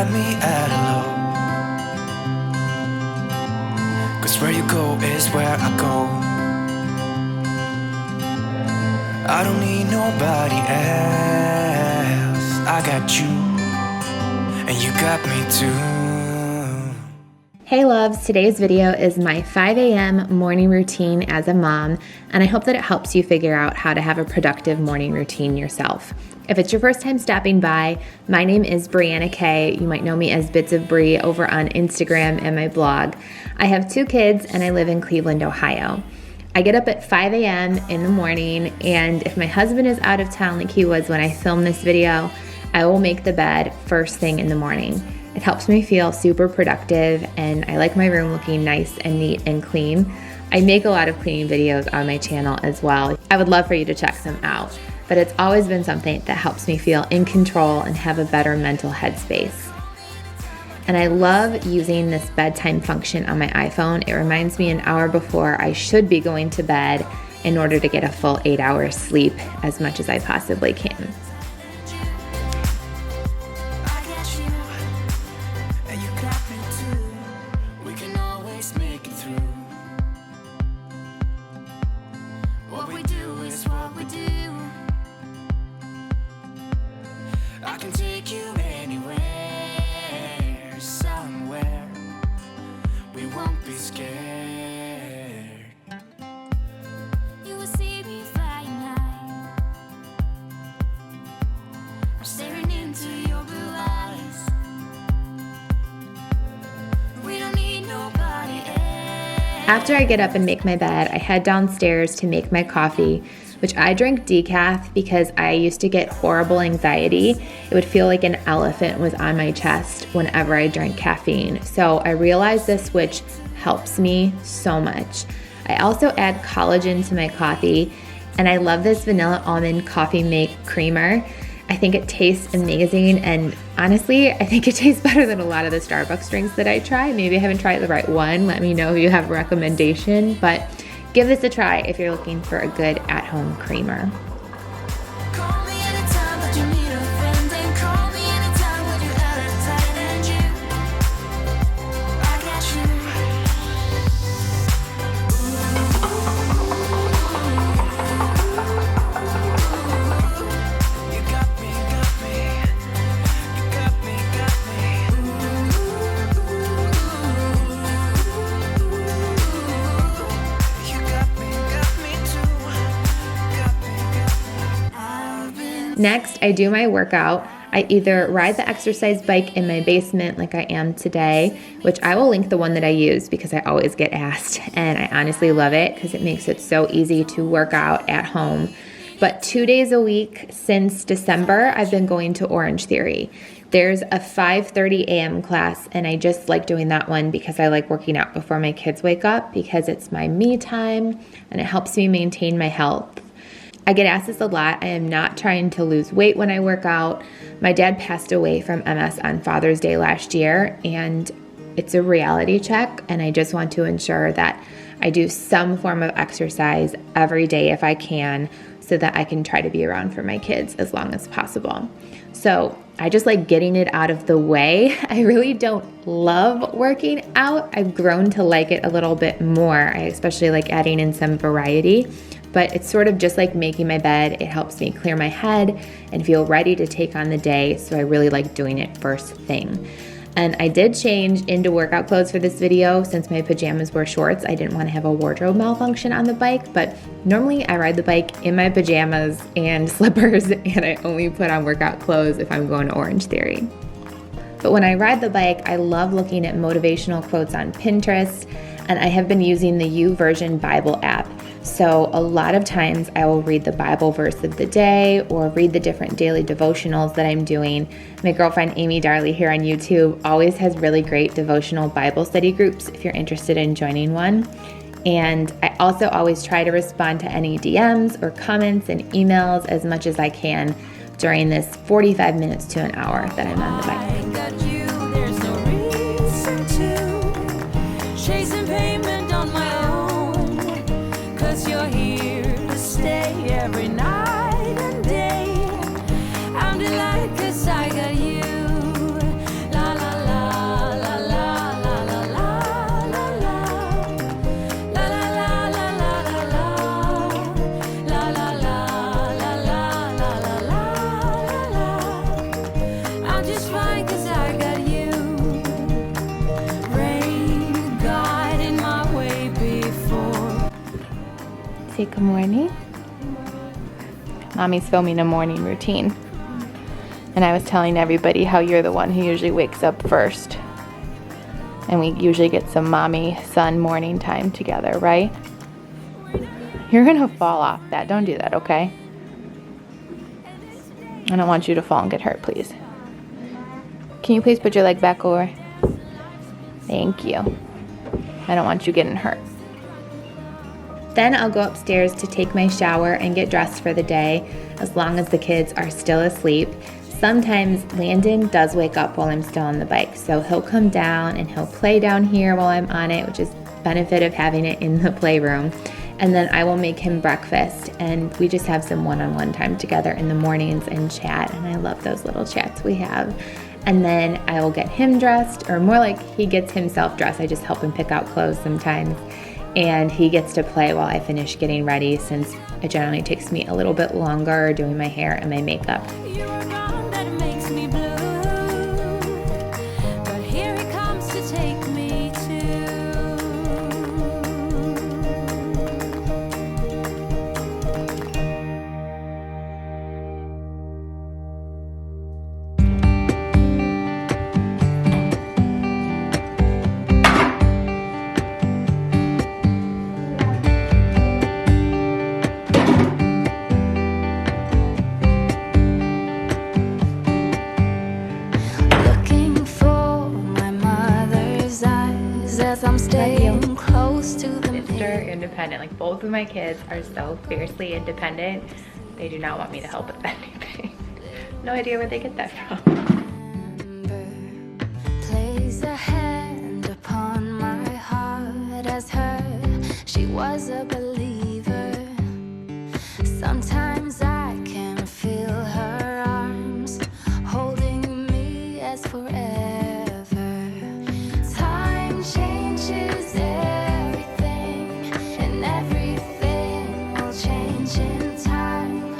got me at a low. 'Cause where you go is where I go. I don't need nobody else. I got you, and you got me too. Hey loves, today's video is my 5 a.m. morning routine as a mom, and I hope that it helps you figure out how to have a productive morning routine yourself. If it's your first time stopping by, my name is Brianna K. You might know me as Bits of Bri over on Instagram and my blog. I have 2 kids and I live in Cleveland, Ohio. I get up at 5 a.m. in the morning, and if my husband is out of town like he was when I filmed this video, I will make the bed first thing in the morning. It helps me feel super productive, and I like my room looking nice and neat and clean. I make a lot of cleaning videos on my channel as well. I would love for you to check some out, but it's always been something that helps me feel in control and have a better mental headspace. And I love using this bedtime function on my iPhone. It reminds me an hour before I should be going to bed in order to get a full 8 hours sleep as much as I possibly can. I can take you anywhere, somewhere. We won't be scared. You will see me flying high. I'm staring into your blue eyes. We don't need nobody else. After I get up and make my bed, I head downstairs to make my coffee, which I drink decaf because I used to get horrible anxiety. It would feel like an elephant was on my chest whenever I drank caffeine. So I realized this switch helps me so much. I also add collagen to my coffee, and I love this vanilla almond coffee make creamer. I think it tastes amazing, and honestly, I think it tastes better than a lot of the Starbucks drinks that I try. Maybe I haven't tried the right one. Let me know if you have a recommendation, but give this a try if you're looking for a good at-home creamer. Next, I do my workout. I either ride the exercise bike in my basement like I am today, which I will link the one that I use because I always get asked, and I honestly love it because it makes it so easy to work out at home. But 2 days a week since December, I've been going to Orange Theory. There's a 5:30 a.m. class, and I just like doing that one because I like working out before my kids wake up because it's my me time and it helps me maintain my health. I get asked this a lot. I am not trying to lose weight when I work out. My dad passed away from MS on Father's Day last year, and it's a reality check, and I just want to ensure that I do some form of exercise every day if I can, so that I can try to be around for my kids as long as possible. So I just like getting it out of the way. I really don't love working out. I've grown to like it a little bit more. I especially like adding in some variety. But it's sort of just like making my bed. It helps me clear my head and feel ready to take on the day, so I really like doing it first thing. And I did change into workout clothes for this video since my pajamas were shorts. I didn't want to have a wardrobe malfunction on the bike, but normally I ride the bike in my pajamas and slippers, and I only put on workout clothes if I'm going to Orange Theory. But when I ride the bike, I love looking at motivational quotes on Pinterest, and I have been using the YouVersion Bible app. So a lot of times I will read the Bible verse of the day or read the different daily devotionals that I'm doing. My girlfriend Amy Darley here on YouTube always has really great devotional Bible study groups if you're interested in joining one. And I also always try to respond to any DMs or comments and emails as much as I can during this 45 minutes to an hour that I'm on the bike. Every night and day, I'm delighted 'cause I got you. La la Say good morning. Mommy's filming a morning routine. And I was telling everybody how you're the one who usually wakes up first. And we usually get some mommy-son morning time together, right? You're gonna fall off that. Don't do that, okay? I don't want you to fall and get hurt, please. Can you please put your leg back over? Thank you. I don't want you getting hurt. Then I'll go upstairs to take my shower and get dressed for the day, as long as the kids are still asleep. Sometimes Landon does wake up while I'm still on the bike, so he'll come down and he'll play down here while I'm on it, which is the benefit of having it in the playroom. And then I will make him breakfast, and we just have some one-on-one time together in the mornings and chat, and I love those little chats we have. And then I will get him dressed, or more like he gets himself dressed. I just help him pick out clothes sometimes. And he gets to play while I finish getting ready, since it generally takes me a little bit longer doing my hair and my makeup. You're gone, that makes me blue. But here he comes to take me too. Looking for my mother's eyes as I'm staying close to the Mr. Independent. Like, both of my kids are so fiercely independent. They do not want me to help with anything. No idea where they get that from. Place a hand upon my heart as her. She was a believer. Sometimes I can feel her arms holding me as forever. Time changes everything, and everything will change in time.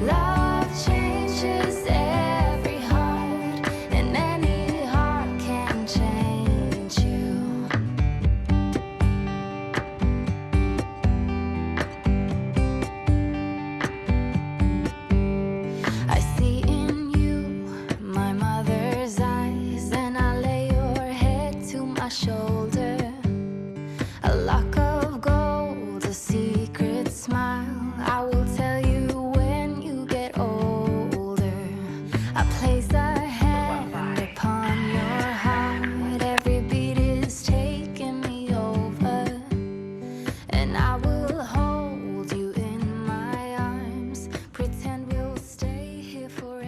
Love changes every heart, and any heart can change you. I see in you my mother's eyes, and I lay your head to my shoulder. A lock of gold, a secret smile. I will tell you when you get older. I place a hand upon your heart. Every beat is taking me over, and I will hold you in my arms. Pretend we'll stay here forever.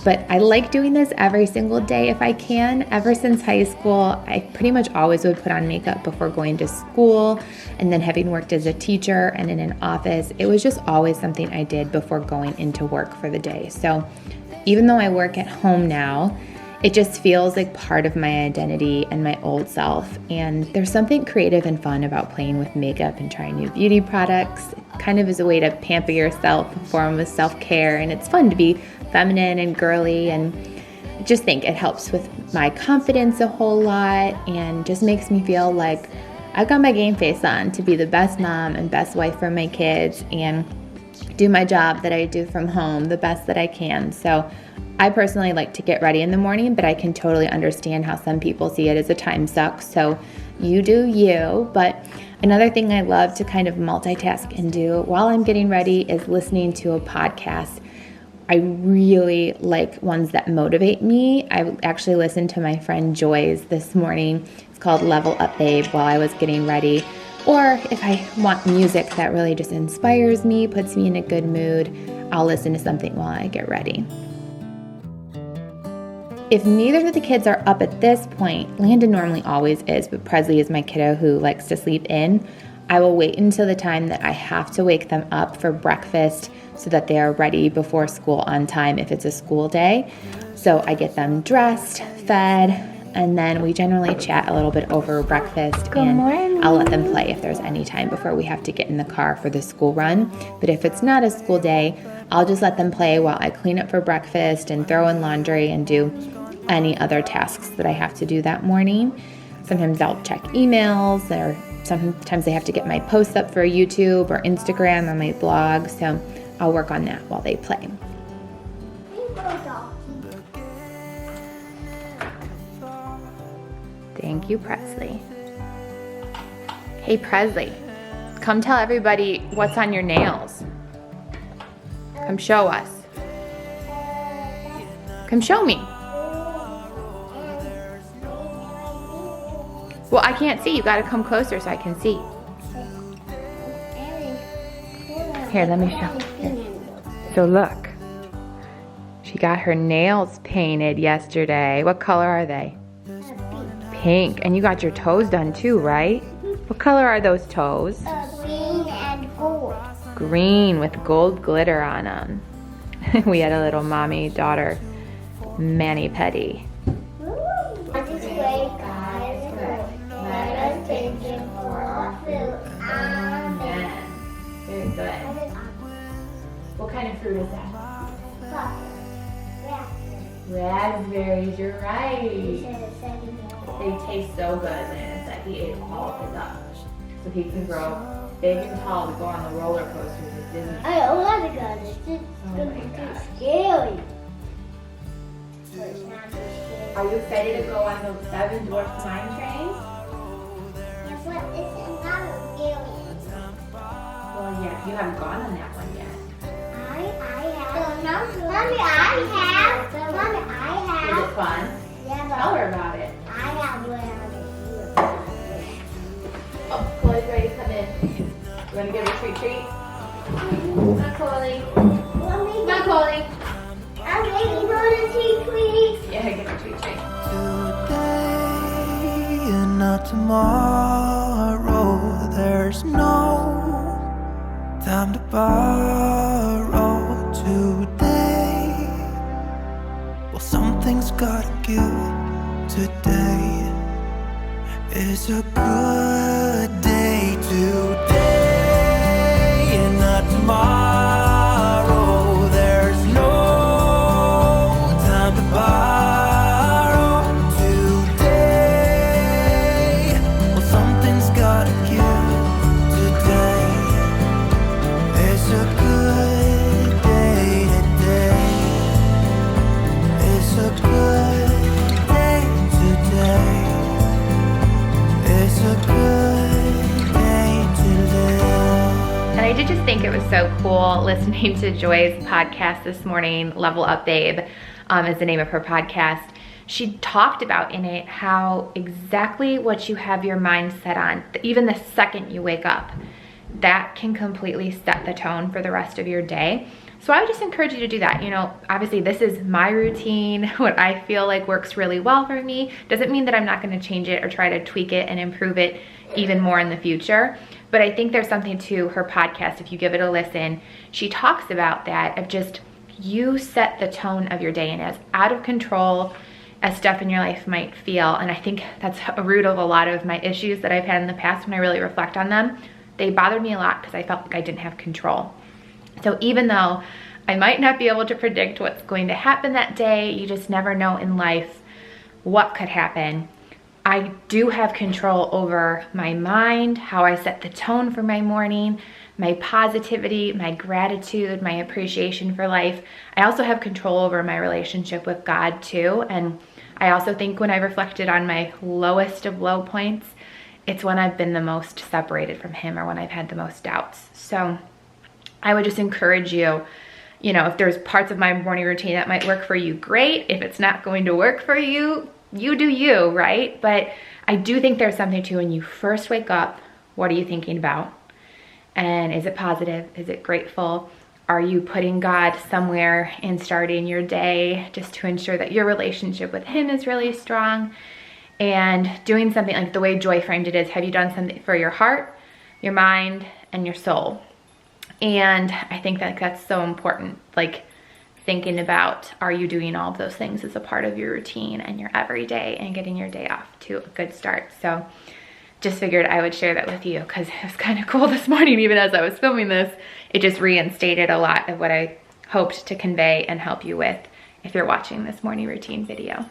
But I like doing this every single day if I can. Ever since high school, I pretty much always would put on makeup before going to school. And then having worked as a teacher and in an office, it was just always something I did before going into work for the day. So even though I work at home now, it just feels like part of my identity and my old self. And there's something creative and fun about playing with makeup and trying new beauty products. It kind of is a way to pamper yourself, a form of self-care, and it's fun to be feminine and girly, and I just think it helps with my confidence a whole lot and just makes me feel like I've got my game face on to be the best mom and best wife for my kids and do my job that I do from home the best that I can. So I personally like to get ready in the morning, but I can totally understand how some people see it as a time suck. So you do you. But another thing I love to kind of multitask and do while I'm getting ready is listening to a podcast. I really like ones that motivate me. I actually listened to my friend Joy's this morning. It's called Level Up Babe while I was getting ready. Or if I want music that really just inspires me, puts me in a good mood, I'll listen to something while I get ready. If neither of the kids are up at this point, Landon normally always is, but Presley is my kiddo who likes to sleep in, I will wait until the time that I have to wake them up for breakfast so that they are ready before school on time if it's a school day. So I get them dressed, fed, and then we generally chat a little bit over breakfast. I'll let them play if there's any time before we have to get in the car for the school run. But if it's not a school day, I'll just let them play while I clean up for breakfast and throw in laundry and do any other tasks that I have to do that morning. Sometimes I'll check emails or sometimes I have to get my posts up for YouTube or Instagram or my blog, so I'll work on that while they play. Thank you, Presley. Hey, Presley, come tell everybody what's on your nails. Come show us. Come show me. Well, I can't see. You gotta come closer so I can see. Here, let me show. Here. So look, she got her nails painted yesterday. What color are they? Pink. And you got your toes done too, right? What color are those toes? Green and gold. Green with gold glitter on them. We had a little mommy-daughter mani-pedi. This way, guys. Let us thank Him for our food. Amen. Very good. What kind of fruit is that? Raspberries, you're right. They taste so good, Lana said he ate all of it up. So he can grow big and tall to go on the roller coasters at Disney. I want to go. This is going to be too scary. So it's not too scary. Are you excited to go on the 7 Dwarfs Mine Train? Yeah, but it's not a scary. Well, yeah, you haven't gone on that one yet. I have. Mommy, I have. Mommy, I have. Is it fun? Yeah, Tell but her about it. I have one. Oh, Chloe's ready to come in. You want to give her a treat? Come on, Chloe. Mommy, Come on, Chloe. I'm ready for the treat. Yeah, give her a treat. Today and not tomorrow. There's no time to borrow today. Well, something's gotta give today. It's a good day today and not tomorrow. There's no time to borrow today. Well, something's gotta give today. It's a good day today. It's a good day today. It's a good day to live. And I did just think it was so cool listening to Joy's podcast this morning, Level Up Babe is the name of her podcast. She talked about in it how exactly what you have your mind set on, even the second you wake up, that can completely set the tone for the rest of your day. So I would just encourage you to do that. You know, obviously this is my routine, what I feel like works really well for me. Doesn't mean that I'm not going to change it or try to tweak it and improve it even more in the future. But I think there's something to her podcast, if you give it a listen. She talks about that, of just you set the tone of your day, and as out of control as stuff in your life might feel, and I think that's a root of a lot of my issues that I've had in the past when I really reflect on them. They bothered me a lot because I felt like I didn't have control. So even though I might not be able to predict what's going to happen that day, you just never know in life what could happen. I do have control over my mind, how I set the tone for my morning, my positivity, my gratitude, my appreciation for life. I also have control over my relationship with God too. And I also think when I reflected on my lowest of low points, it's when I've been the most separated from Him, or when I've had the most doubts. So I would just encourage you, you know, if there's parts of my morning routine that might work for you, great. If it's not going to work for you, you do you, right? But I do think there's something to when you first wake up, what are you thinking about? And is it positive? Is it grateful? Are you putting God somewhere in starting your day just to ensure that your relationship with Him is really strong? And doing something like the way Joy framed it is, have you done something for your heart, your mind, and your soul? And I think that that's so important, like thinking about, are you doing all of those things as a part of your routine and your everyday, and getting your day off to a good start. So just figured I would share that with you because it was kind of cool this morning. Even as I was filming this, it just reinstated a lot of what I hoped to convey and help you with if you're watching this morning routine video.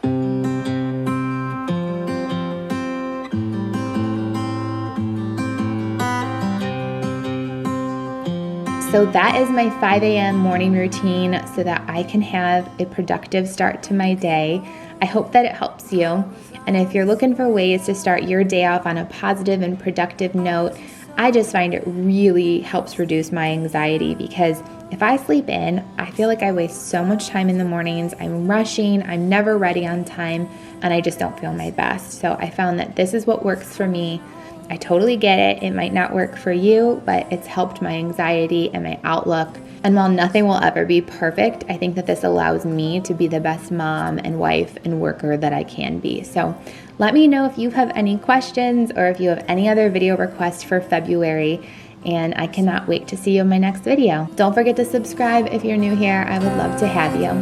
So that is my 5 a.m. morning routine so that I can have a productive start to my day. I hope that it helps you. And if you're looking for ways to start your day off on a positive and productive note, I just find it really helps reduce my anxiety, because if I sleep in, I feel like I waste so much time in the mornings. I'm rushing, I'm never ready on time, and I just don't feel my best. So I found that this is what works for me. I totally get it. It might not work for you, but it's helped my anxiety and my outlook. And while nothing will ever be perfect, I think that this allows me to be the best mom and wife and worker that I can be. So let me know if you have any questions or if you have any other video requests for February. And I cannot wait to see you in my next video. Don't forget to subscribe if you're new here. I would love to have you.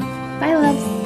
Bye, loves.